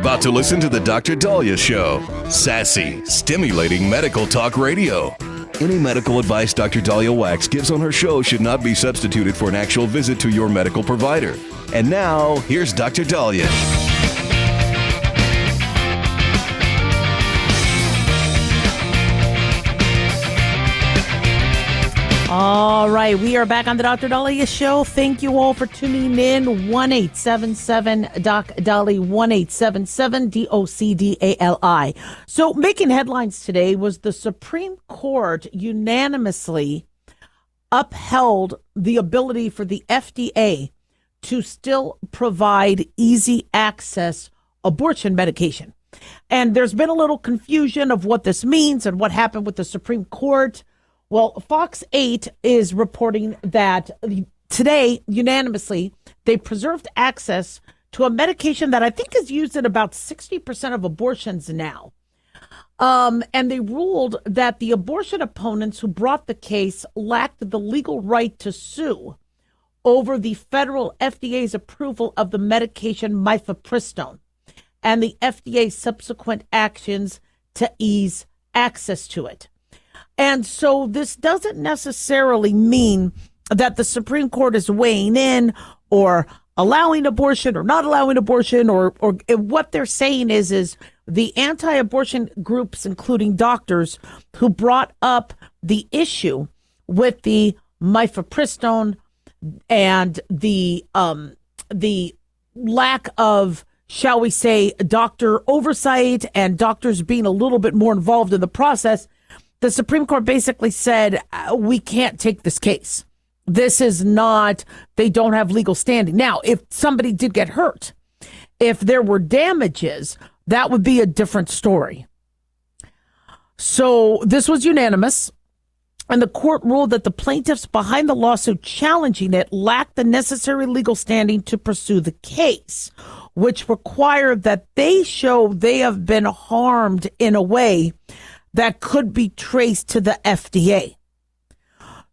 about to listen to the Dr. Daliah Show. Sassy, stimulating medical talk radio. Any medical advice Dr. Daliah Wax gives on her show should not be substituted for an actual visit to your medical provider. And now, here's Dr. Daliah. All right, we are back on the Dr. Daliah Show. Thank you all for tuning in. 1-877-DOC-DALI, 1-877-DOC-DALI. So making headlines today was the Supreme Court unanimously upheld the ability for the FDA to still provide easy access abortion medication. And there's been a little confusion of what this means and what happened with the Supreme Court. Well, Fox 8 is reporting that today, unanimously, they preserved access to a medication that I think is used in about 60% of abortions now. And they ruled that the abortion opponents who brought the case lacked the legal right to sue over the federal FDA's approval of the medication mifepristone and the FDA's subsequent actions to ease access to it. And so this doesn't necessarily mean that the Supreme Court is weighing in or allowing abortion or not allowing abortion, or what they're saying is the anti-abortion groups, including doctors, who brought up the issue with the mifepristone and the lack of, shall we say, doctor oversight and doctors being a little bit more involved in the process. The Supreme Court basically said, we can't take this case. This is not, they don't have legal standing. Now, if somebody did get hurt, if there were damages, that would be a different story. So this was unanimous, and the court ruled that the plaintiffs behind the lawsuit challenging it lacked the necessary legal standing to pursue the case, which required that they show they have been harmed in a way that could be traced to the FDA.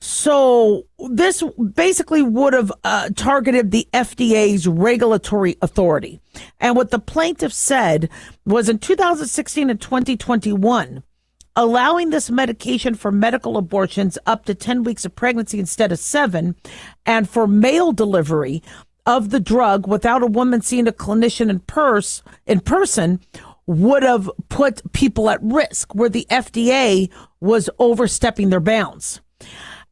So this basically would have targeted the FDA's regulatory authority. And what the plaintiff said was in 2016 and 2021, allowing this medication for medical abortions up to 10 weeks of pregnancy instead of 7, and for male delivery of the drug without a woman seeing a clinician in person would have put people at risk, where the FDA was overstepping their bounds.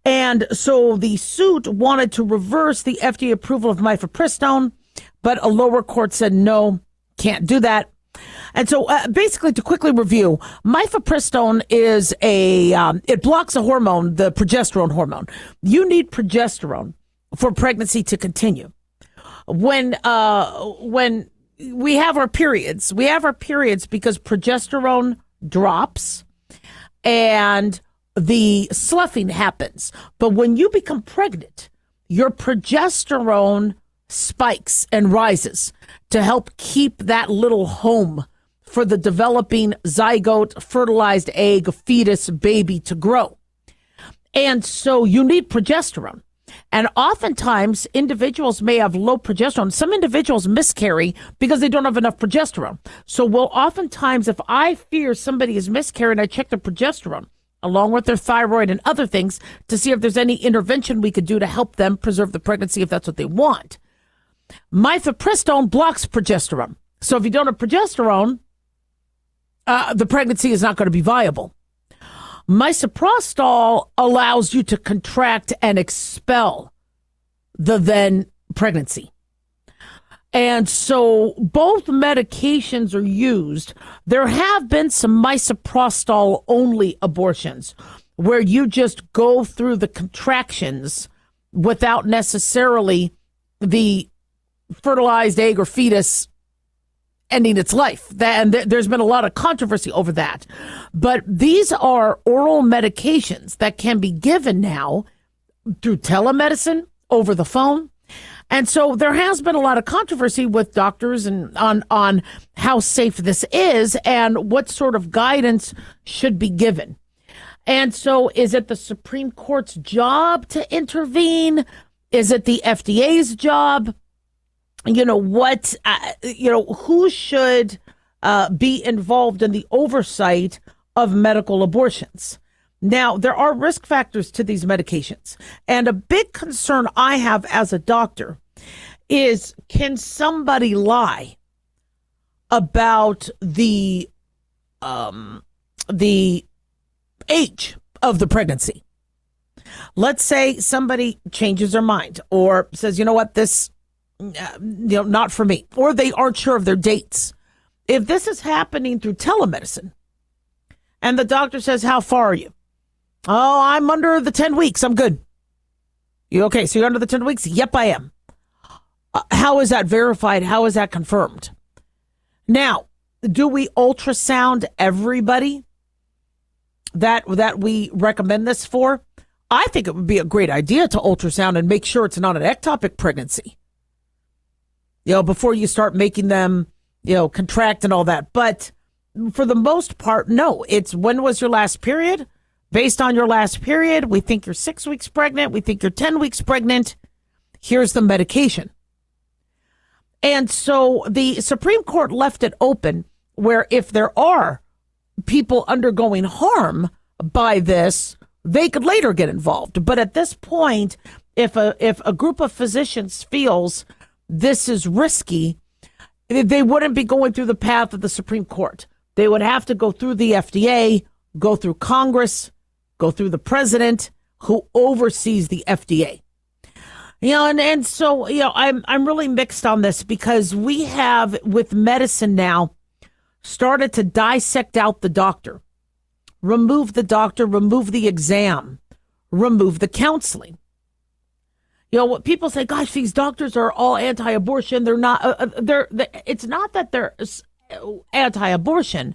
And so the suit wanted to reverse the FDA approval of mifepristone, but a lower court said, no, can't do that. And so basically, to quickly review, mifepristone is it blocks a hormone, the progesterone hormone. You need progesterone for pregnancy to continue. When we have our periods because progesterone drops and the sloughing happens. But when you become pregnant, your progesterone spikes and rises to help keep that little home for the developing zygote, fertilized egg, fetus, baby to grow. And so you need progesterone. And oftentimes, individuals may have low progesterone. Some individuals miscarry because they don't have enough progesterone. So oftentimes, if I fear somebody is miscarrying, I check their progesterone along with their thyroid and other things to see if there's any intervention we could do to help them preserve the pregnancy if that's what they want. Mifepristone blocks progesterone. So if you don't have progesterone, the pregnancy is not going to be viable. Misoprostol allows you to contract and expel the then pregnancy. And so both medications are used. There have been some misoprostol only abortions where you just go through the contractions without necessarily the fertilized egg or fetus ending its life. And there's been a lot of controversy over that. But these are oral medications that can be given now through telemedicine, over the phone. And so there has been a lot of controversy with doctors and on how safe this is and what sort of guidance should be given. And so is it the Supreme Court's job to intervene? Is it the FDA's job? Who should be involved in the oversight of medical abortions. Now, there are risk factors to these medications. And a big concern I have as a doctor is, can somebody lie about the age of the pregnancy? Let's say somebody changes their mind or says, you know what, this, not for me, or they aren't sure of their dates. If this is happening through telemedicine and the doctor says, how far are you? Oh, I'm under the 10 weeks. I'm good. You okay? So you're under the 10 weeks? Yep, I am. How is that verified? How is that confirmed? Now, do we ultrasound everybody that we recommend this for? I think it would be a great idea to ultrasound and make sure it's not an ectopic pregnancy, before you start making them, contract and all that. But for the most part, no. It's when was your last period? Based on your last period, we think you're 6 weeks pregnant. We think you're 10 weeks pregnant. Here's the medication. And so the Supreme Court left it open where if there are people undergoing harm by this, they could later get involved. But at this point, if a group of physicians feels this is risky, they wouldn't be going through the path of the Supreme Court. They would have to go through the FDA, go through Congress, go through the president who oversees the FDA. And so, I'm really mixed on this because we have, with medicine now, started to dissect out the doctor, remove the doctor, remove the exam, remove the counseling. What people say, gosh, these doctors are all anti-abortion. They're not, it's not that they're anti-abortion,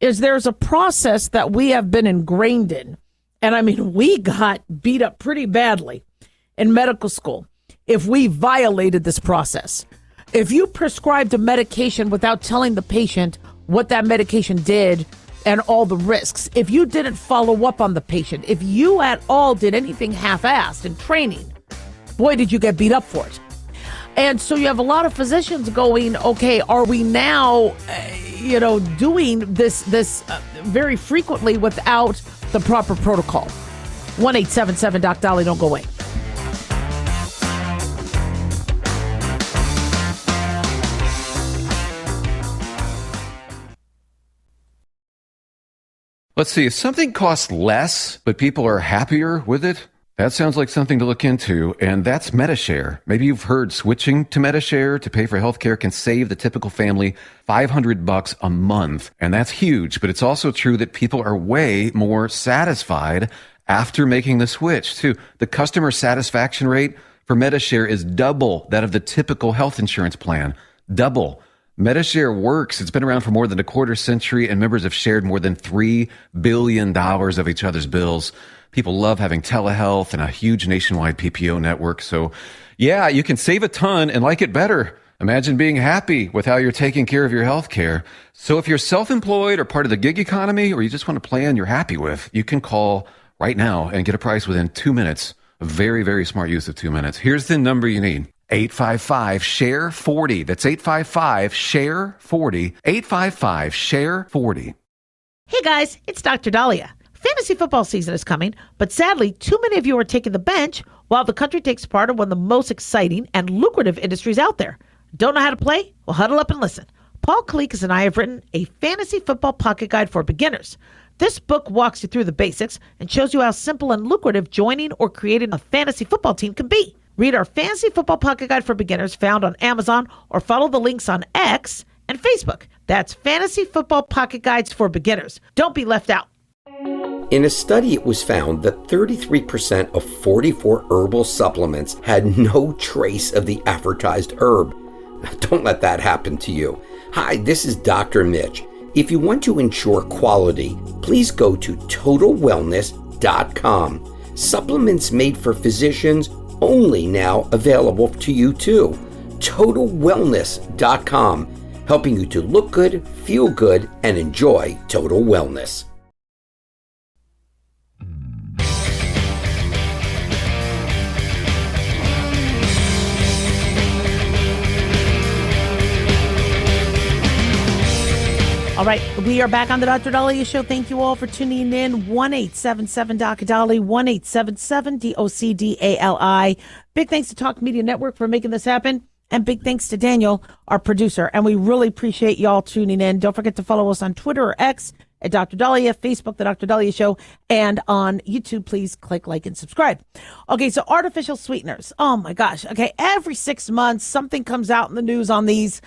there's a process that we have been ingrained in. And I mean, we got beat up pretty badly in medical school if we violated this process. If you prescribed a medication without telling the patient what that medication did and all the risks, if you didn't follow up on the patient, if you at all did anything half-assed in training, boy, did you get beat up for it. And so you have a lot of physicians going, okay, are we now, doing this very frequently without the proper protocol? 1-877-DOC-DOLLY, don't go away. Let's see, if something costs less, but people are happier with it, that sounds like something to look into, and that's MediShare. Maybe you've heard switching to MediShare to pay for healthcare can save the typical family $500 a month, and that's huge, but it's also true that people are way more satisfied after making the switch, too. The customer satisfaction rate for MediShare is double that of the typical health insurance plan. Double. MediShare works. It's been around for more than a quarter century, and members have shared more than $3 billion of each other's bills. People love having telehealth and a huge nationwide PPO network. So, yeah, you can save a ton and like it better. Imagine being happy with how you're taking care of your health care. So if you're self-employed or part of the gig economy, or you just want a plan you're happy with, you can call right now and get a price within 2 minutes. A very, very smart use of 2 minutes. Here's the number you need. 855-SHARE-40. That's 855-SHARE-40. 855-SHARE-40. Hey guys, it's Dr. Daliah. Fantasy football season is coming, but sadly, too many of you are taking the bench while the country takes part in one of the most exciting and lucrative industries out there. Don't know how to play? Well, huddle up and listen. Paul Kalikas and I have written a fantasy football pocket guide for beginners. This book walks you through the basics and shows you how simple and lucrative joining or creating a fantasy football team can be. Read our fantasy football pocket guide for beginners found on Amazon or follow the links on X and Facebook. That's Fantasy Football Pocket Guides for Beginners. Don't be left out. In a study, it was found that 33% of 44 herbal supplements had no trace of the advertised herb. Don't let that happen to you. Hi, this is Dr. Mitch. If you want to ensure quality, please go to TotalWellness.com. Supplements made for physicians only now available to you too. TotalWellness.com, helping you to look good, feel good, and enjoy total wellness. All right, we are back on the Dr. Daliah Show. Thank you all for tuning in. 1-877-Dr. 1-877-DOCDALI. Big thanks to Talk Media Network for making this happen. And big thanks to Daniel, our producer. And we really appreciate y'all tuning in. Don't forget to follow us on Twitter or X at Dr. Daliah, Facebook, The Dr. Daliah Show, and on YouTube, please click like and subscribe. Okay, so artificial sweeteners. Oh, my gosh. Okay, every 6 months, something comes out in the news on these,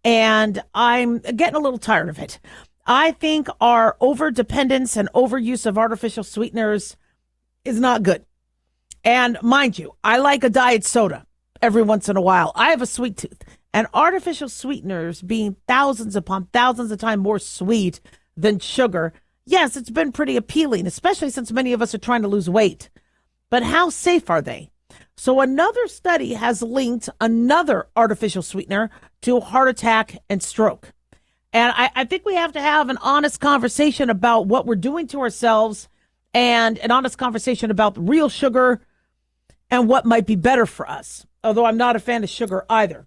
and I'm getting a little tired of it. I think our over-dependence and overuse of artificial sweeteners is not good. And mind you, I like a diet soda every once in a while. I have a sweet tooth, and artificial sweeteners being thousands upon thousands of times more sweet than sugar, yes, it's been pretty appealing, especially since many of us are trying to lose weight. But how safe are they? So another study has linked another artificial sweetener to heart attack and stroke. And I think we have to have an honest conversation about what we're doing to ourselves and an honest conversation about real sugar and what might be better for us, although I'm not a fan of sugar either.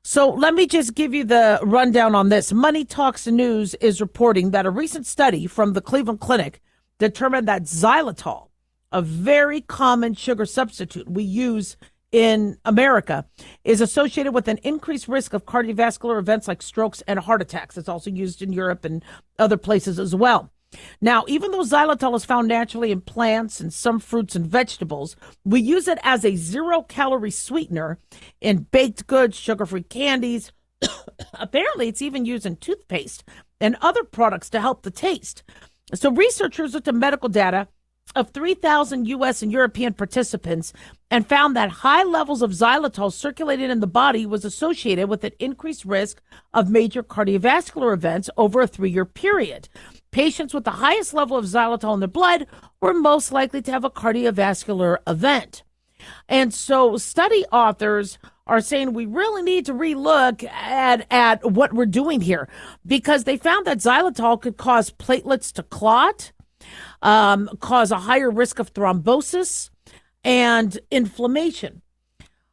So let me just give you the rundown on this. Money Talks News is reporting that a recent study from the Cleveland Clinic determined that xylitol, a very common sugar substitute we use in America, is associated with an increased risk of cardiovascular events like strokes and heart attacks. It's also used in Europe and other places as well. Now, even though xylitol is found naturally in plants and some fruits and vegetables, we use it as a 0-calorie sweetener in baked goods, sugar-free candies. Apparently, it's even used in toothpaste and other products to help the taste. So researchers looked at medical data of 3,000 U.S. and European participants and found that high levels of xylitol circulated in the body was associated with an increased risk of major cardiovascular events over a 3-year period. Patients with the highest level of xylitol in their blood were most likely to have a cardiovascular event. And so study authors are saying we really need to relook at what we're doing here, because they found that xylitol could cause platelets to clot, cause a higher risk of thrombosis and inflammation.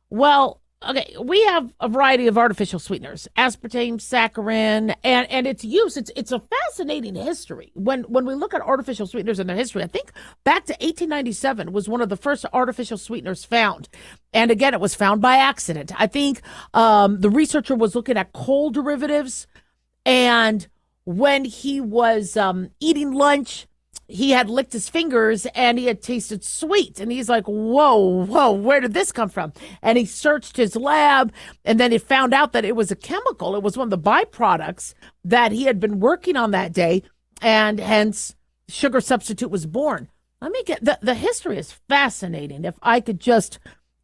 Well, okay, we have a variety of artificial sweeteners, aspartame, saccharin, and its use. It's a fascinating history. When we look at artificial sweeteners and their history, I think back to 1897 was one of the first artificial sweeteners found. And again, it was found by accident. I think the researcher was looking at coal derivatives, and when he was eating lunch, he had licked his fingers and he had tasted sweet. And he's like, whoa, where did this come from? And he searched his lab, and then he found out that it was a chemical. It was one of the byproducts that he had been working on that day, and hence sugar substitute was born. Let me get the history is fascinating. If I could just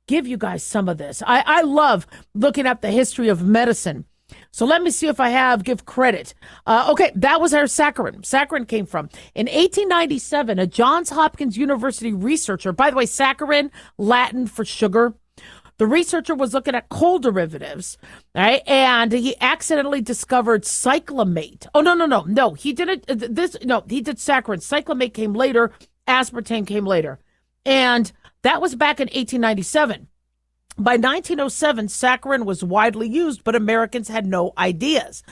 give you guys some of this. I love looking at the history of medicine. So let me see if I give credit. Okay, that was our saccharin. Saccharin came from. In 1897, a Johns Hopkins University researcher, by the way, saccharin, Latin for sugar. The researcher was looking at coal derivatives, right? And he accidentally discovered cyclamate. Oh, no. He didn't. He did saccharin. Cyclamate came later. Aspartame came later. And that was back in 1897. By 1907, saccharin was widely used, but Americans had no ideas.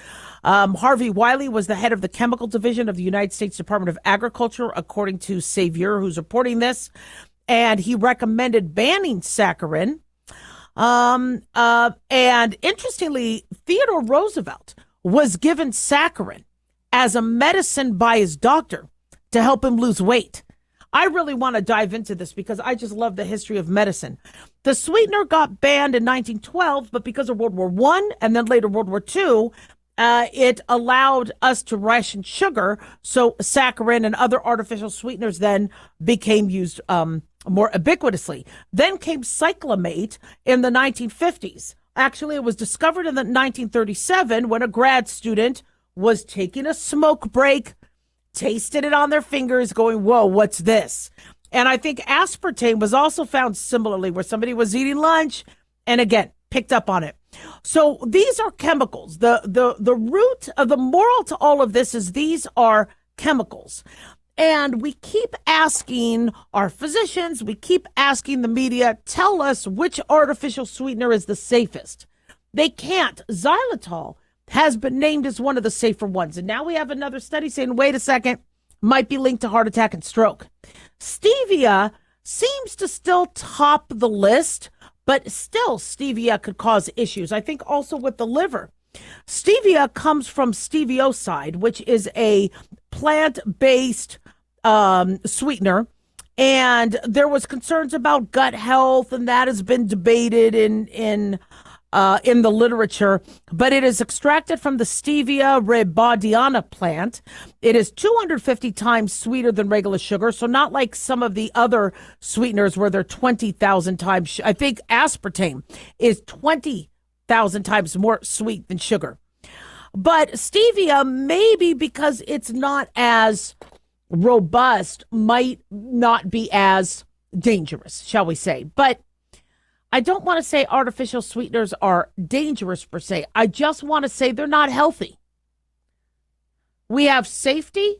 Harvey Wiley was the head of the chemical division of the United States Department of Agriculture, according to Xavier, who's reporting this. And he recommended banning saccharin. And interestingly, Theodore Roosevelt was given saccharin as a medicine by his doctor to help him lose weight. I really want to dive into this because I just love the history of medicine. The sweetener got banned in 1912, but because of World War I and then later World War II, it allowed us to ration sugar. So saccharin and other artificial sweeteners then became used more ubiquitously. Then came cyclamate in the 1950s. Actually, it was discovered in 1937 when a grad student was taking a smoke break, tasted it on their fingers, going, whoa, what's this? And I think aspartame was also found similarly, where somebody was eating lunch and again picked up on it. So these are chemicals. The root of the moral to all of this is these are chemicals. And we keep asking our physicians, we keep asking the media, tell us which artificial sweetener is the safest. They can't. Xylitol has been named as one of the safer ones. And now we have another study saying, wait a second, might be linked to heart attack and stroke. Stevia seems to still top the list, but still stevia could cause issues. I think also with the liver. Stevia comes from stevioside, which is a plant-based sweetener. And there was concerns about gut health, and that has been debated in the literature. But it is extracted from the Stevia rebaudiana plant. It is 250 times sweeter than regular sugar, so not like some of the other sweeteners where they're 20,000 times. I think aspartame is 20,000 times more sweet than sugar. But stevia, maybe because it's not as robust, might not be as dangerous, shall we say. But I don't want to say artificial sweeteners are dangerous per se. I just want to say they're not healthy. We have safety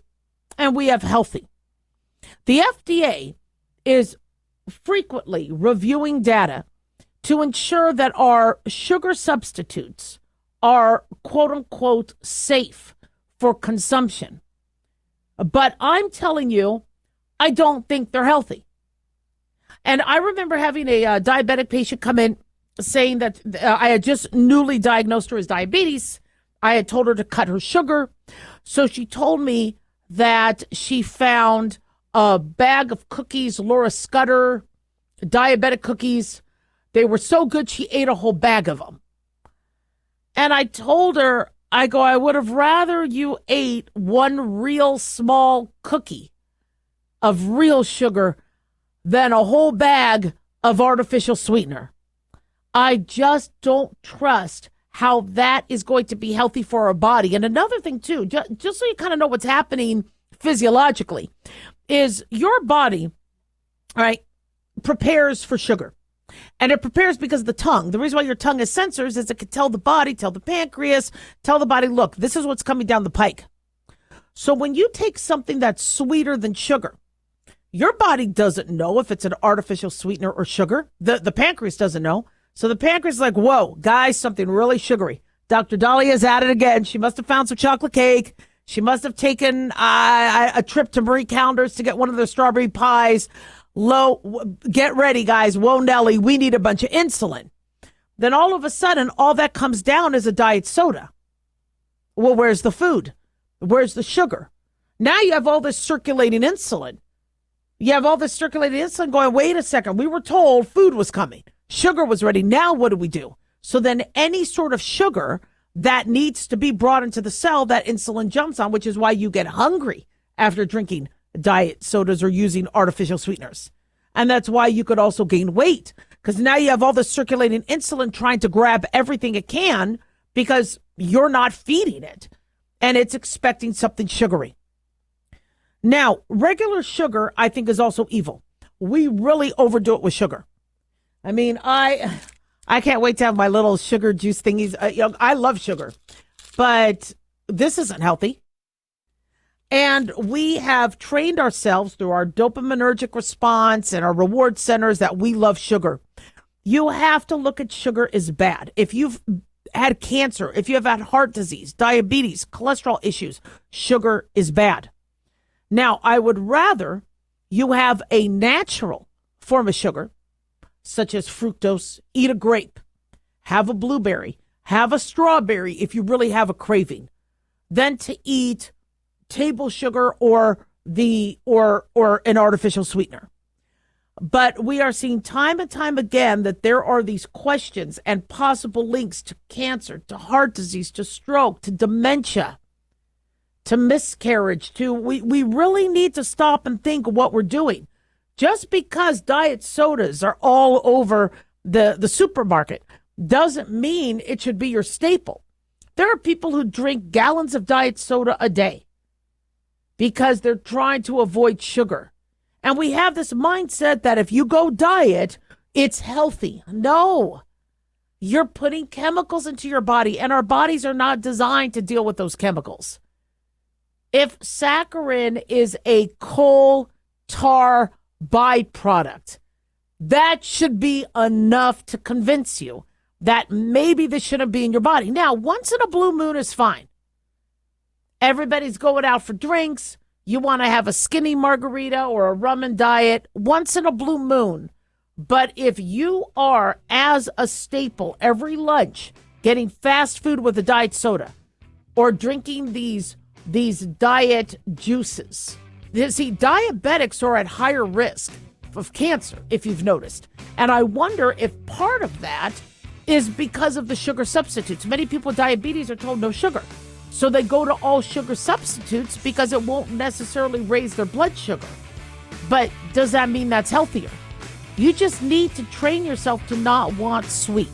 and we have healthy. The FDA is frequently reviewing data to ensure that our sugar substitutes are quote unquote safe for consumption. But I'm telling you, I don't think they're healthy. And I remember having a diabetic patient come in saying that I had just newly diagnosed her as diabetes. I had told her to cut her sugar. So she told me that she found a bag of cookies, Laura Scudder, diabetic cookies. They were so good, she ate a whole bag of them. And I told her, I would have rather you ate one real small cookie of real sugar than a whole bag of artificial sweetener. I just don't trust how that is going to be healthy for our body. And another thing, too, just so you kind of know what's happening physiologically, is your body, all right, prepares for sugar. And it prepares because of the tongue. The reason why your tongue has sensors is it can tell the body, tell the pancreas, tell the body, look, this is what's coming down the pike. So when you take something that's sweeter than sugar, your body doesn't know if it's an artificial sweetener or sugar. The pancreas doesn't know. So the pancreas is like, whoa, guys, something really sugary. Dr. Daliah is at it again. She must have found some chocolate cake. She must have taken a trip to Marie Callender's to get one of the strawberry pies. Get ready, guys. Whoa, Nelly, we need a bunch of insulin. Then all of a sudden, all that comes down is a diet soda. Well, where's the food? Where's the sugar? Now you have all this circulating insulin. You have all this circulating insulin going, wait a second, we were told food was coming. Sugar was ready. Now what do we do? So then any sort of sugar that needs to be brought into the cell, that insulin jumps on, which is why you get hungry after drinking diet sodas or using artificial sweeteners. And that's why you could also gain weight, because now you have all this circulating insulin trying to grab everything it can because you're not feeding it and it's expecting something sugary. Now, regular sugar, I think, is also evil. We really overdo it with sugar. I mean, I can't wait to have my little sugar juice thingies. I love sugar, but this isn't healthy. And we have trained ourselves through our dopaminergic response and our reward centers that we love sugar. You have to look at sugar as bad. If you've had cancer, if you have had heart disease, diabetes, cholesterol issues, sugar is bad. Now, I would rather you have a natural form of sugar, such as fructose, eat a grape, have a blueberry, have a strawberry if you really have a craving, than to eat table sugar or an artificial sweetener. But we are seeing time and time again that there are these questions and possible links to cancer, to heart disease, to stroke, to dementia, to miscarriage, we really need to stop and think what we're doing. Just because diet sodas are all over the supermarket doesn't mean it should be your staple. There are people who drink gallons of diet soda a day because they're trying to avoid sugar. And we have this mindset that if you go diet, it's healthy. No, you're putting chemicals into your body, and our bodies are not designed to deal with those chemicals. If saccharin is a coal tar byproduct, that should be enough to convince you that maybe this shouldn't be in your body. Now, once in a blue moon is fine. Everybody's going out for drinks. You want to have a skinny margarita or a rum and diet once in a blue moon. But if you are, as a staple, every lunch, getting fast food with a diet soda or drinking these diet juices, see, diabetics are at higher risk of cancer, if you've noticed. And I wonder if part of that is because of the sugar substitutes. Many people with diabetes are told no sugar. So they go to all sugar substitutes because it won't necessarily raise their blood sugar. But does that mean that's healthier? You just need to train yourself to not want sweet.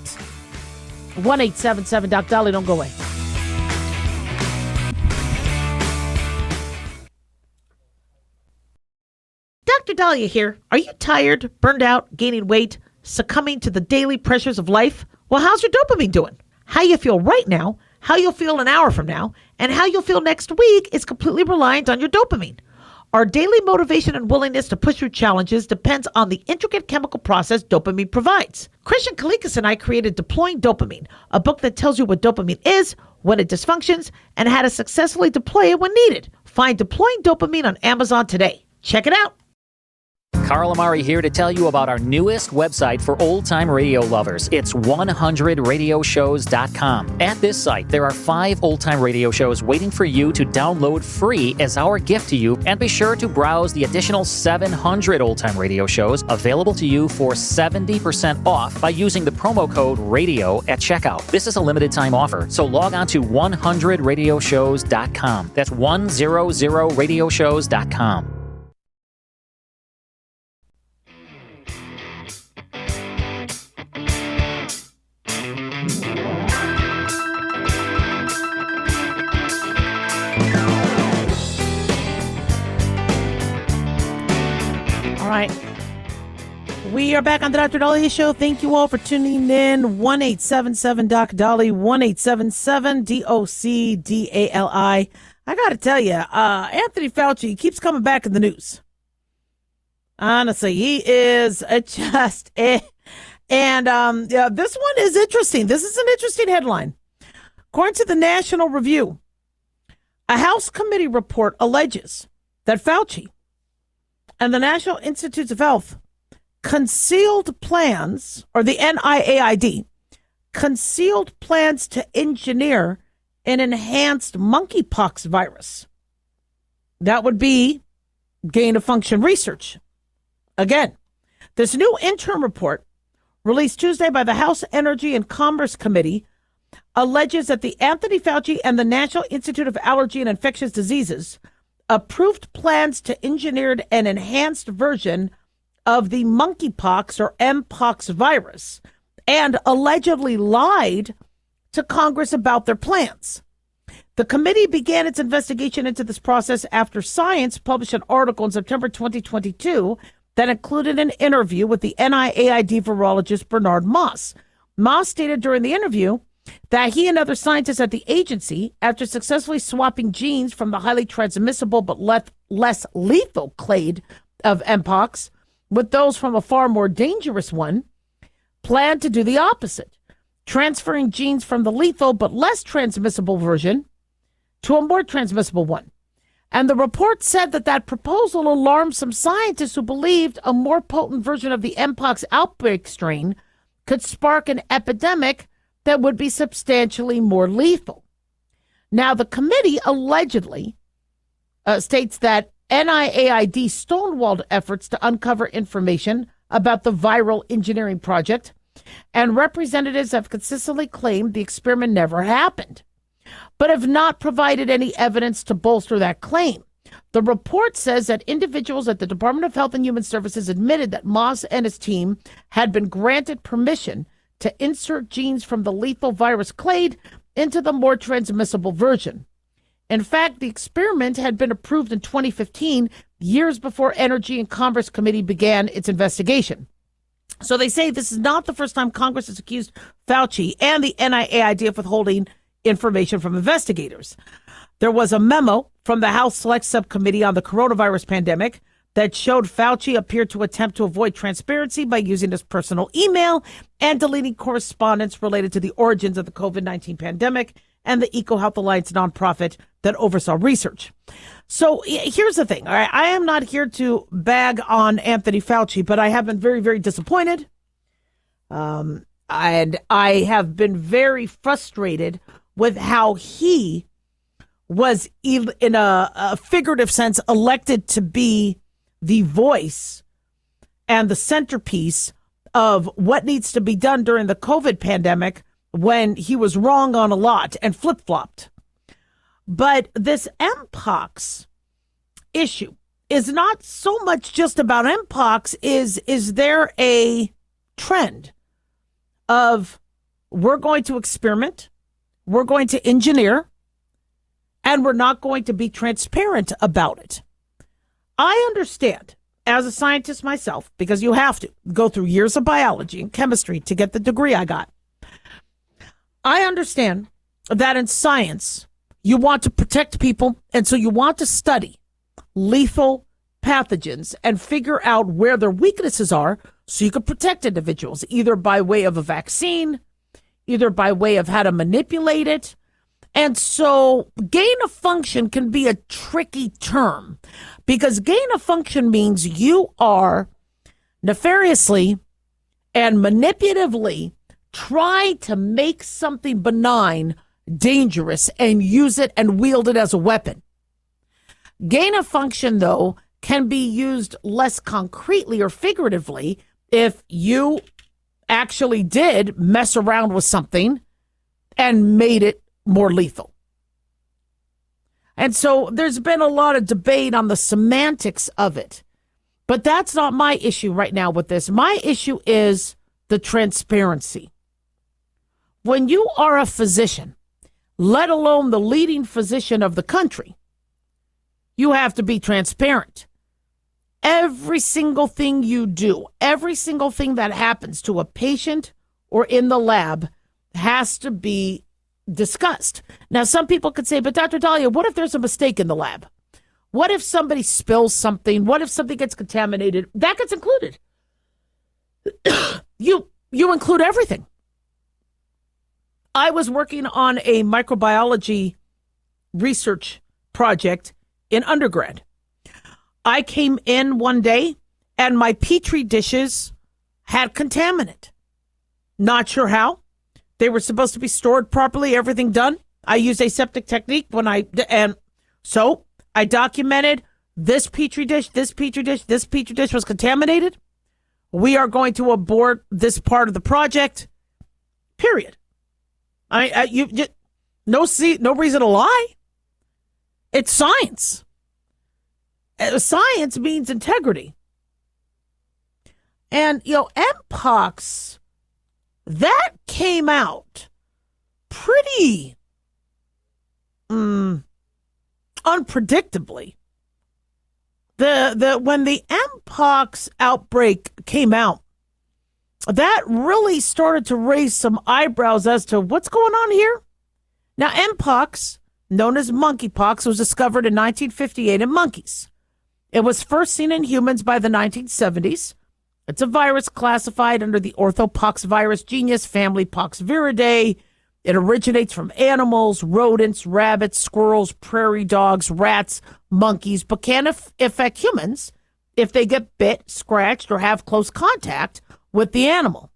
1-877 Doc Daliah, don't go away. Dr. Daliah here. Are you tired, burned out, gaining weight, succumbing to the daily pressures of life? Well, how's your dopamine doing? How you feel right now, how you'll feel an hour from now, and how you'll feel next week is completely reliant on your dopamine. Our daily motivation and willingness to push through challenges depends on the intricate chemical process dopamine provides. Christian Kalikas and I created Deploying Dopamine, a book that tells you what dopamine is, when it dysfunctions, and how to successfully deploy it when needed. Find Deploying Dopamine on Amazon today. Check it out. Carl Amari here to tell you about our newest website for old-time radio lovers. It's 100radioshows.com. At this site, there are 5 old-time radio shows waiting for you to download free as our gift to you, and be sure to browse the additional 700 old-time radio shows available to you for 70% off by using the promo code RADIO at checkout. This is a limited-time offer, so log on to 100radioshows.com. That's 100radioshows.com. All right. We are back on the Dr. Daliah Show. Thank you all for tuning in. 1-877 Doc Daliah, 1-877-DOC-DALI. I got to tell you, Anthony Fauci keeps coming back in the news. Honestly, he is just... And yeah, this one is interesting. This is an interesting headline. According to the National Review, a House committee report alleges that Fauci and the National Institutes of Health concealed plans, or the NIAID, concealed plans to engineer an enhanced monkeypox virus. That would be gain-of-function research. Again, this new interim report released Tuesday by the House Energy and Commerce Committee alleges that the Anthony Fauci and the National Institute of Allergy and Infectious Diseases approved plans to engineer an enhanced version of the monkeypox or Mpox virus and allegedly lied to Congress about their plans. The committee began its investigation into this process after Science published an article in September 2022 that included an interview with the NIAID virologist Bernard Moss. Moss stated during the interview that he and other scientists at the agency, after successfully swapping genes from the highly transmissible but less lethal clade of Mpox with those from a far more dangerous one, planned to do the opposite, transferring genes from the lethal but less transmissible version to a more transmissible one. And the report said that proposal alarmed some scientists who believed a more potent version of the Mpox outbreak strain could spark an epidemic that would be substantially more lethal. Now, the committee allegedly states that NIAID stonewalled efforts to uncover information about the viral engineering project, and representatives have consistently claimed the experiment never happened, but have not provided any evidence to bolster that claim. The report says that individuals at the Department of Health and Human Services admitted that Moss and his team had been granted permission to insert genes from the lethal virus clade into the more transmissible version. In fact, the experiment had been approved in 2015, years before Energy and Commerce Committee began its investigation. So they say this is not the first time Congress has accused Fauci and the NIAID of withholding information from investigators. There was a memo from the House Select Subcommittee on the coronavirus pandemic that showed Fauci appeared to attempt to avoid transparency by using his personal email and deleting correspondence related to the origins of the COVID-19 pandemic and the EcoHealth Alliance nonprofit that oversaw research. So here's the thing. All right, I am not here to bag on Anthony Fauci, but I have been very, very disappointed. And I have been very frustrated with how he was, in a figurative sense, elected to be the voice and the centerpiece of what needs to be done during the COVID pandemic when he was wrong on a lot and flip-flopped. But this Mpox issue is not so much just about Mpox. Is there a trend of we're going to experiment, we're going to engineer, and we're not going to be transparent about it? I understand, as a scientist myself, because you have to go through years of biology and chemistry to get the degree I got. I understand that in science, you want to protect people, and so you want to study lethal pathogens and figure out where their weaknesses are so you can protect individuals, either by way of a vaccine, either by way of how to manipulate it. And so gain of function can be a tricky term, because gain of function means you are nefariously and manipulatively try to make something benign dangerous and use it and wield it as a weapon. Gain of function, though, can be used less concretely or figuratively if you actually did mess around with something and made it more lethal. And so there's been a lot of debate on the semantics of it. But that's not my issue right now with this. My issue is the transparency. When you are a physician, let alone the leading physician of the country, you have to be transparent. Every single thing you do, every single thing that happens to a patient or in the lab has to be discussed. Now, some people could say, but Dr. Daliah, what if there's a mistake in the lab? What if somebody spills something? What if something gets contaminated? That gets included. You include everything. I was working on a microbiology research project in undergrad. I came in one day and my Petri dishes had contaminant. Not sure how. They were supposed to be stored properly, everything done. I used aseptic technique so I documented this Petri dish, this Petri dish, this Petri dish was contaminated. We are going to abort this part of the project, period. No reason to lie. It's science. Science means integrity. And, Mpox, that came out pretty unpredictably. When the Mpox outbreak came out, that really started to raise some eyebrows as to what's going on here. Now, Mpox, known as monkeypox, was discovered in 1958 in monkeys. It was first seen in humans by the 1970s. It's a virus classified under the orthopoxvirus genus family Poxviridae. It originates from animals, rodents, rabbits, squirrels, prairie dogs, rats, monkeys, but can affect humans if they get bit, scratched, or have close contact with the animal.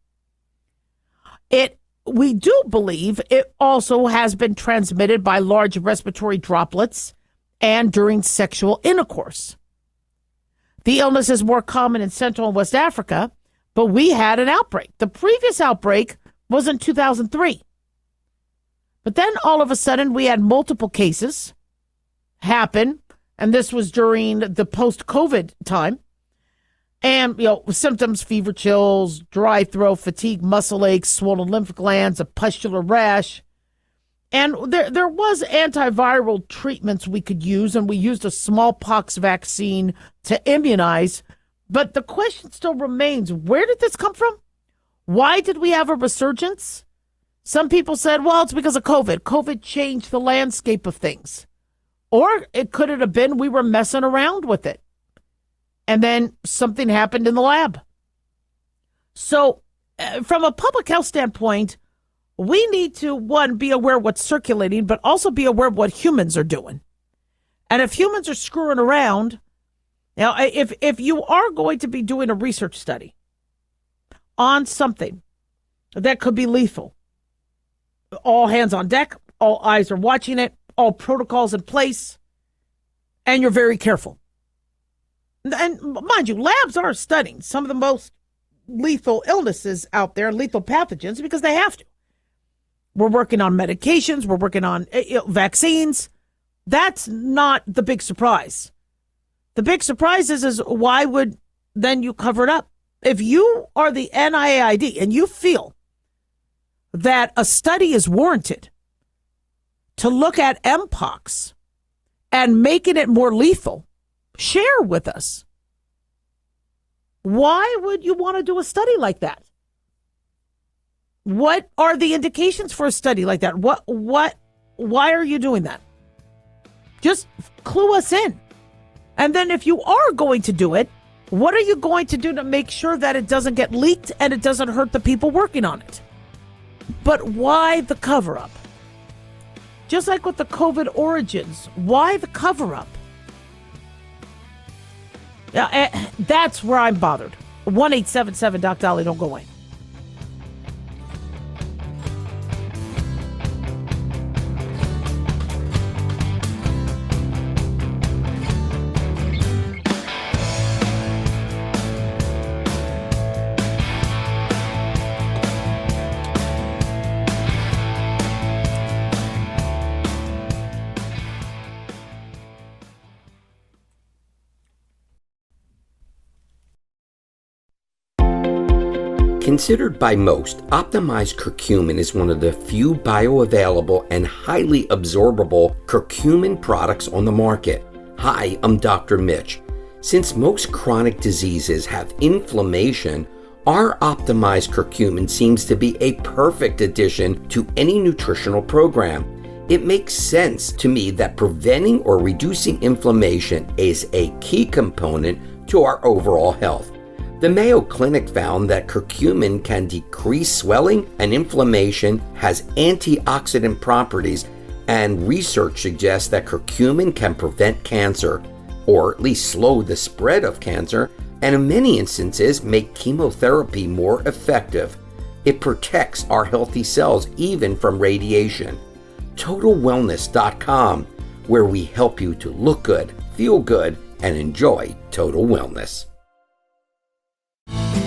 We do believe it also has been transmitted by large respiratory droplets and during sexual intercourse. The illness is more common in Central and West Africa, but we had an outbreak. The previous outbreak was in 2003. But then all of a sudden we had multiple cases happen, and this was during the post-COVID time. And, symptoms, fever, chills, dry throat, fatigue, muscle aches, swollen lymph glands, a pustular rash. And there was antiviral treatments we could use, and we used a smallpox vaccine to immunize. But the question still remains, where did this come from? Why did we have a resurgence? Some people said, well, it's because of COVID. COVID changed the landscape of things. Or could it have been we were messing around with it? and then something happened in the lab. So from a public health standpoint, we need to, one, be aware of what's circulating, but also be aware of what humans are doing. And if humans are screwing around, now, if you are going to be doing a research study on something that could be lethal, all hands on deck, all eyes are watching it, all protocols in place, and you're very careful. And mind you, labs are studying some of the most lethal illnesses out there, lethal pathogens, because they have to. We're working on medications. We're working on vaccines. That's not the big surprise. The big surprise is why would then you cover it up? If you are the NIAID and you feel that a study is warranted to look at Mpox and making it more lethal, share with us. Why would you want to do a study like that? What are the indications for a study like that? Why are you doing that? Just clue us in. And then if you are going to do it, what are you going to do to make sure that it doesn't get leaked and it doesn't hurt the people working on it? But why the cover-up? Just like with the COVID origins, why the cover-up? Yeah, that's where I'm bothered. 1-877 Doc Daliah, don't go away. Considered by most, optimized curcumin is one of the few bioavailable and highly absorbable curcumin products on the market. Hi, I'm Dr. Mitch. Since most chronic diseases have inflammation, our optimized curcumin seems to be a perfect addition to any nutritional program. It makes sense to me that preventing or reducing inflammation is a key component to our overall health. The Mayo Clinic found that curcumin can decrease swelling and inflammation, has antioxidant properties, and research suggests that curcumin can prevent cancer, or at least slow the spread of cancer, and in many instances make chemotherapy more effective. It protects our healthy cells even from radiation. TotalWellness.com, where we help you to look good, feel good, and enjoy total wellness.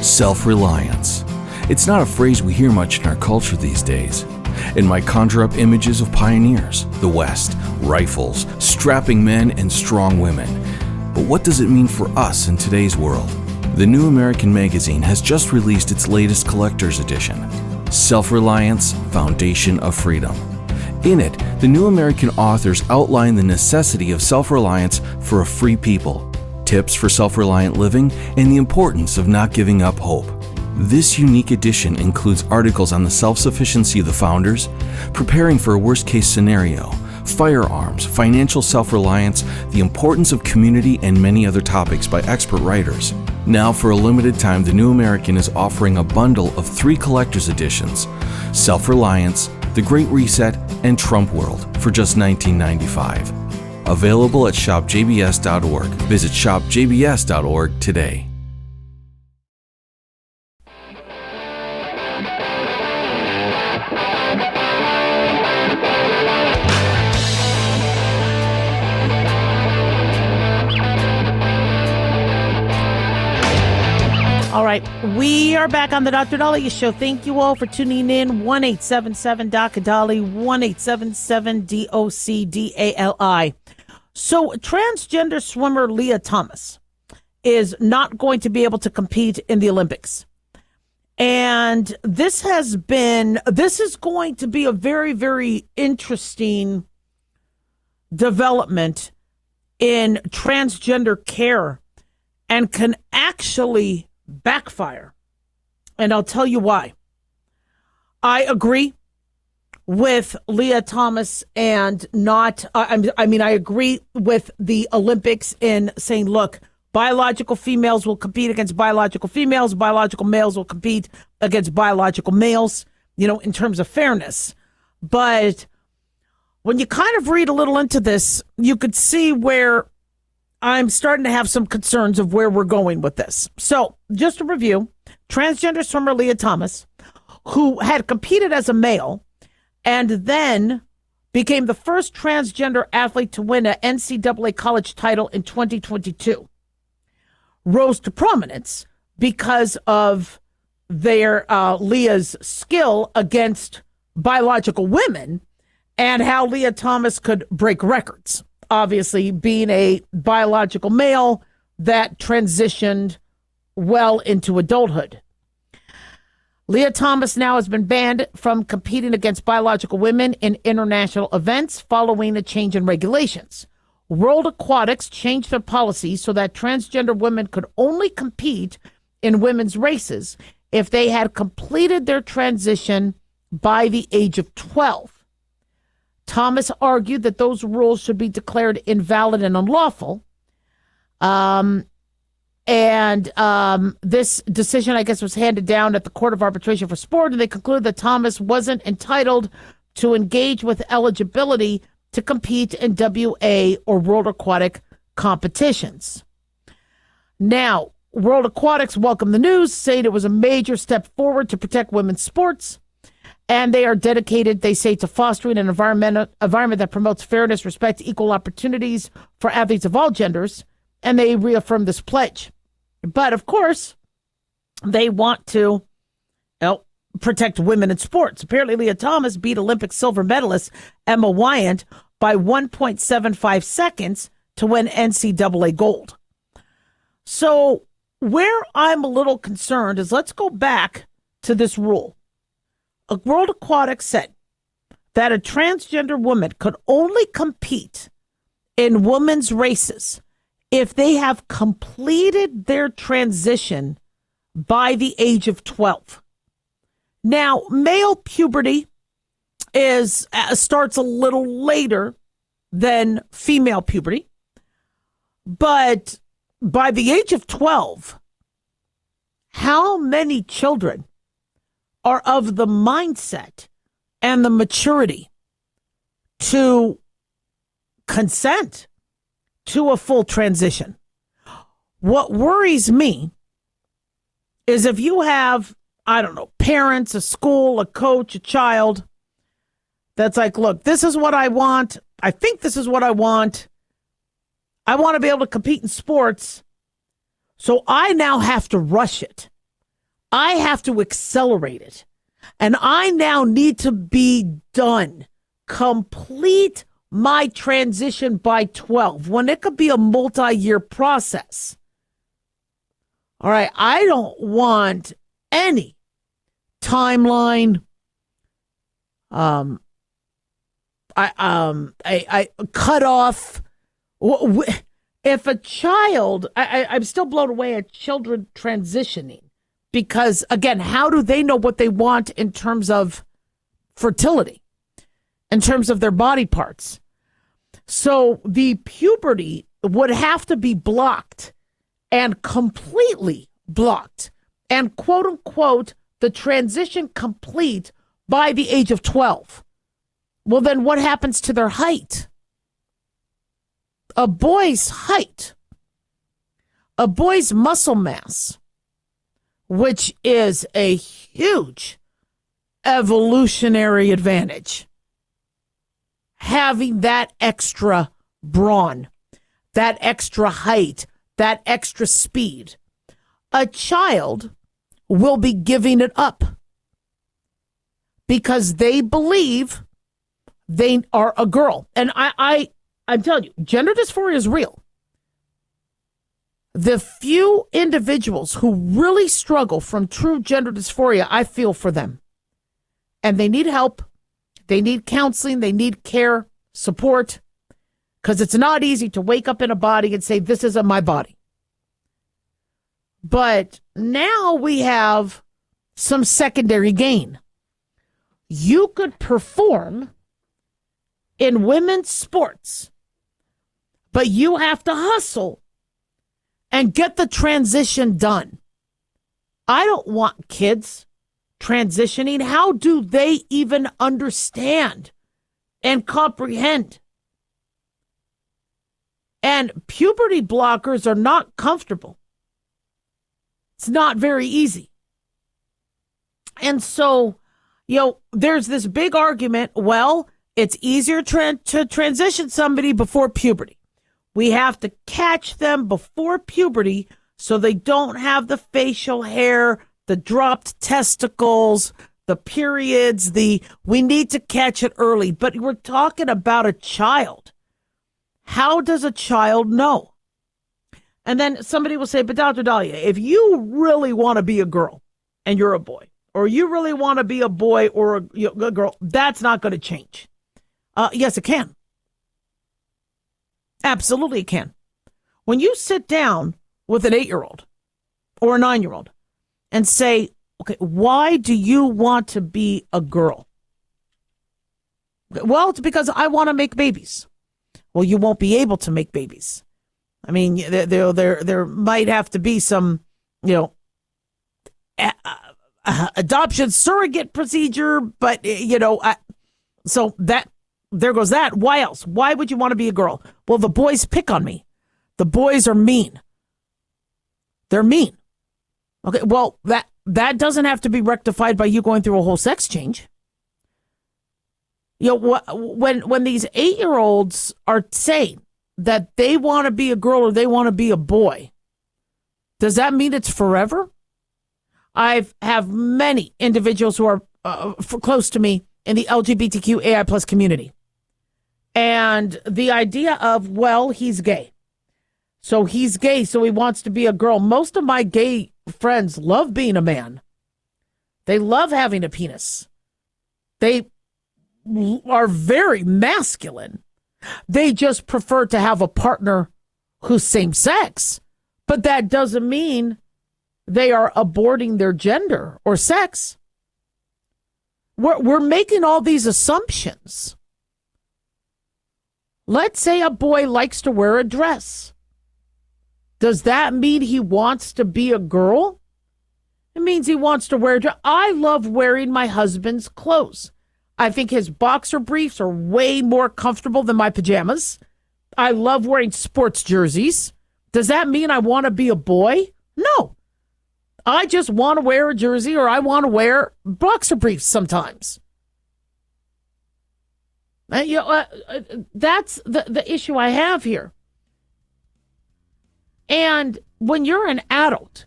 Self-reliance. It's not a phrase we hear much in our culture these days. It might conjure up images of pioneers, the West, rifles, strapping men, and strong women. But what does it mean for us in today's world? The New American Magazine has just released its latest collector's edition, Self-Reliance, Foundation of Freedom. In it, the New American authors outline the necessity of self-reliance for a free people, tips for self-reliant living, and the importance of not giving up hope. This unique edition includes articles on the self-sufficiency of the founders, preparing for a worst-case scenario, firearms, financial self-reliance, the importance of community, and many other topics by expert writers. Now, for a limited time, the New American is offering a bundle of 3 collector's editions, Self-Reliance, The Great Reset, and Trump World, for just $19.95. Available at shopjbs.org. Visit shopjbs.org today. All right, we are back on the Dr. Daliah Show. Thank you all for tuning in. 1-877 Dr. Daliah, 1-877 DOCDALI. So transgender swimmer Lia Thomas is not going to be able to compete in the Olympics. And this is going to be a very, very interesting development in transgender care and can actually backfire. And I'll tell you why. I agree with Lia Thomas and I agree with the Olympics in saying, look, Biological females will compete against biological females. Biological males will compete against biological males, in terms of fairness. But when you kind of read a little into this, you could see where I'm starting to have some concerns of where we're going with this. So just to review, transgender swimmer Leah Thomas, who had competed as a male and then became the first transgender athlete to win an NCAA college title in 2022, rose to prominence because of their Leah's skill against biological women and how Leah Thomas could break records. Obviously, being a biological male that transitioned well into adulthood. Leah Thomas now has been banned from competing against biological women in international events following a change in regulations. World Aquatics changed their policy so that transgender women could only compete in women's races if they had completed their transition by the age of 12. Thomas argued that those rules should be declared invalid and unlawful. This decision, I guess, was handed down at the Court of Arbitration for Sport, and they concluded that Thomas wasn't entitled to engage with eligibility to compete in WA or World Aquatic competitions. Now, World Aquatics welcomed the news, saying it was a major step forward to protect women's sports, and they are dedicated, they say, to fostering an environment that promotes fairness, respect, equal opportunities for athletes of all genders, and they reaffirmed this pledge. But, of course, they want to protect women in sports. Apparently, Leah Thomas beat Olympic silver medalist Emma Wyant by 1.75 seconds to win NCAA gold. So where I'm a little concerned is, let's go back to this rule. World Aquatics said that a transgender woman could only compete in women's races if they have completed their transition by the age of 12. Now, male puberty starts a little later than female puberty, but by the age of 12, how many children are of the mindset and the maturity to consent to a full transition? What worries me is if you have, I don't know, parents, a school, a coach, a child that's like, look, this is what I want. I think this is what I want. I want to be able to compete in sports. So I now have to rush it. I have to accelerate it. And I now need to be done, complete my transition by 12, when it could be a multi-year process. All right, I don't want any timeline, I cut off. If a child, I'm still blown away at children transitioning, because again, how do they know what they want in terms of fertility, in terms of their body parts? So the puberty would have to be blocked and completely blocked, and quote unquote, the transition complete by the age of 12. Well, then what happens to their height? A boy's height, a boy's muscle mass, which is a huge evolutionary advantage. Having that extra brawn, that extra height, that extra speed. A child will be giving it up because they believe they are a girl. And I'm telling you, gender dysphoria is real. The few individuals who really struggle from true gender dysphoria, I feel for them. And they need help. They need counseling. They need care, support, because it's not easy to wake up in a body and say, this isn't my body. But now we have some secondary gain. You could perform in women's sports, but you have to hustle and get the transition done. I don't want kids transitioning. How do they even understand and comprehend? And puberty blockers are not comfortable. It's not very easy. And so, there's this big argument. Well, it's easier to transition somebody before puberty. We have to catch them before puberty so they don't have the facial hair, the dropped testicles, the periods, we need to catch it early. But we're talking about a child. How does a child know? And then somebody will say, but Dr. Daliah, if you really want to be a girl and you're a boy, or you really want to be a boy or a girl, that's not going to change. Yes, it can. Absolutely it can. When you sit down with an 8-year-old or a 9-year-old and say, okay, why do you want to be a girl? Well, it's because I want to make babies. Well, you won't be able to make babies. I mean, there might have to be some, adoption surrogate procedure, but so that there goes that. Why else? Why would you want to be a girl? Well, the boys pick on me. The boys are mean. They're mean. Okay, well, that doesn't have to be rectified by you going through a whole sex change. When these 8-year-olds are saying that they want to be a girl or they want to be a boy, does that mean it's forever? I have many individuals who are close to me in the LGBTQ AI plus community. And the idea of, well, he's gay. So he's gay, so he wants to be a girl. Most of my gay friends love being a man. They love having a penis. They are very masculine. They just prefer to have a partner who's same sex. But that doesn't mean they are aborting their gender or sex. We're making all these assumptions. Let's say a boy likes to wear a dress. Does that mean he wants to be a girl? It means he wants to wear a dress. I love wearing my husband's clothes. I think his boxer briefs are way more comfortable than my pajamas. I love wearing sports jerseys. Does that mean I want to be a boy? No. I just want to wear a jersey or I want to wear boxer briefs sometimes. That's the issue I have here. And when you're an adult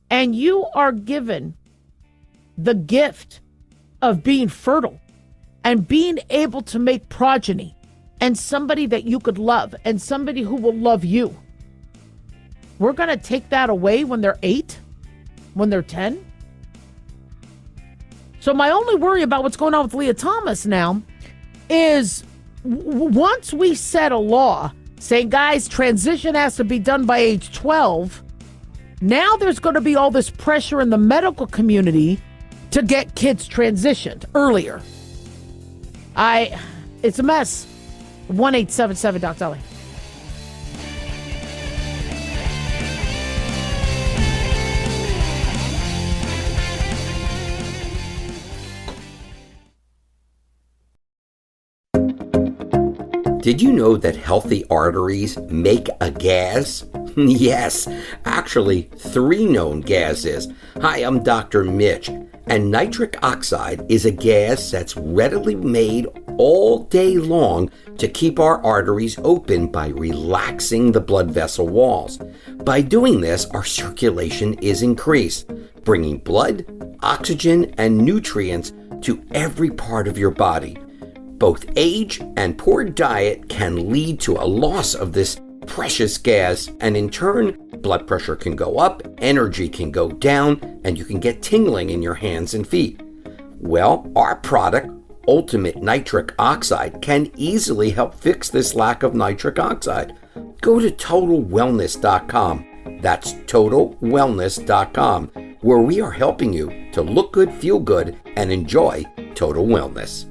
and you are given the gift of being fertile and being able to make progeny and somebody that you could love and somebody who will love you, we're going to take that away when they're 8, when they're 10. So my only worry about what's going on with Leah Thomas now is once we set a law saying, guys, transition has to be done by age 12, now there's going to be all this pressure in the medical community to get kids transitioned earlier. It's a mess. 1-877 Dr. Daliah. Did you know that healthy arteries make a gas? Yes, actually 3 known gases. Hi, I'm Dr. Mitch, and nitric oxide is a gas that's readily made all day long to keep our arteries open by relaxing the blood vessel walls. By doing this, our circulation is increased, bringing blood, oxygen, and nutrients to every part of your body. Both age and poor diet can lead to a loss of this precious gas, and in turn, blood pressure can go up, energy can go down, and you can get tingling in your hands and feet. Well, our product, Ultimate Nitric Oxide, can easily help fix this lack of nitric oxide. Go to TotalWellness.com. That's TotalWellness.com, where we are helping you to look good, feel good, and enjoy total wellness.